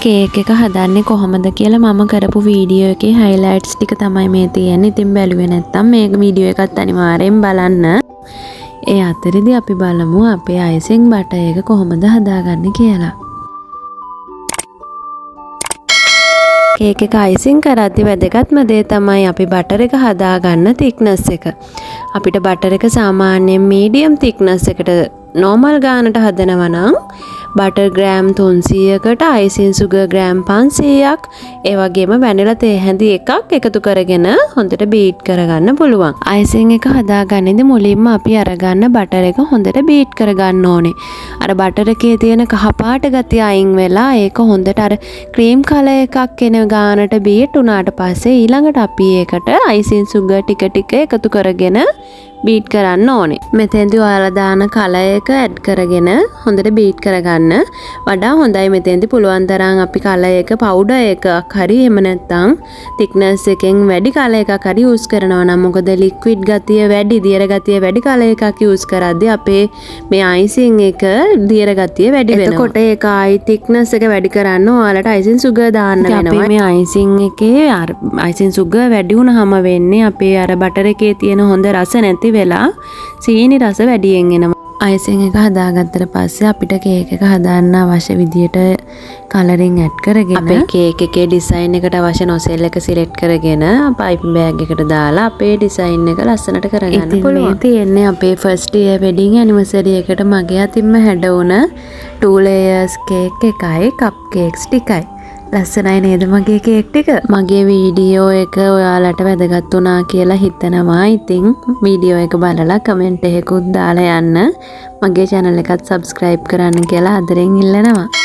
Cake එක හදන්නේ කොහොමද කියලා මම කරපු වීඩියෝ එකේ highlights ටික තමයි මේ තියෙන්නේ. ඉතින් බැලුවේ නැත්නම් මේ වීඩියෝ එකත් අනිවාර්යෙන් බලන්න. ඒ අතරේදී අපි බලමු අපේ icing butter එක කොහොමද හදාගන්නේ කියලා. කේක් එක icing කරද්දී වැදගත්ම දේ තමයි අපි butter එක හදාගන්න thickness එක. අපිට butter එක සාමාන්‍යයෙන් medium thickness එකට normal ගානට හදනවා නම් butter gram 300කට icing sugar gram 500ක් ඒ වගේම vanilla තේ හැඳි එකක් එකතු කරගෙන හොඳට beat කරගන්න පුළුවන්. icing එක හදාගන්නේදී මුලින්ම අපි අරගන්න butter එක හොඳට beat කරගන්න ඕනේ. අර butter එකේ තියෙන කහ පාට ගතිය අයින් වෙලා ඒක හොඳට අර cream color එකක් එන ගානට beat උනාට පස්සේ ඊළඟට අපි ඒකට icing sugar ටික ටික එකතු කරගෙන beat කරන්න ඕනේ. මෙතෙන්දී ඔයාලා දාන කලර් එක ඇඩ් කරගෙන හොඳට beat කරගන්න. වඩා හොඳයි මෙතෙන්දී පුළුවන් තරම් අපි කලර් එක powder එකක් හරි එහෙම නැත්නම් thickness එකෙන් වැඩි කලර් එකක් හරි use කරනවා නම් මොකද liquid ගතිය වැඩි දියර ගතිය වැඩි කලර් එකක් use කරද්දී අපේ මේ icing එක දියර ගතිය වැඩි වෙනවා. එතකොට ඒක ආයි thickness එක වැඩි කරන්න ඔයාලට icing sugar දාන්න වෙනවා. අපි මේ icing එකේ icing sugar වැඩි වුණාම වෙන්නේ අපේ අර butter එකේ තියෙන හොඳ රස නැති වෙලා සීනි රස වැඩියෙන් එනවා. icing එක හදාගත්තට පස්සේ අපිට කේක් එක හදාන්න අවශ්‍ය විදියට කලරින් ඇඩ් කරගෙන අපේ කේක් එකේ ඩිසයින් එකට අවශ්‍ය නොසෙල් එක සිලෙක්ට් කරගෙන පයිපින් බෑග් එකට දාලා අපේ ඩිසයින් එක ලස්සනට කරගන්න පුළුවන්. ඉතින් තියෙන්නේ අපේ first year wedding anniversary එකට මගේ අතින්ම හැඩවුණ 2 layers cake එකයි cupcakes ටිකයි. ලස්සනයි නේද මගේ කේක් ටික? මගේ වීඩියෝ එක ඔයාලට වැදගත් වුණා කියලා හිතනවා. ඉතින් වීඩියෝ එක බලලා කමෙන්ට් එකකුත් දාලා යන්න. මගේ channel එකත් subscribe කරන්න කියලා ආදරෙන් ඉල්ලනවා.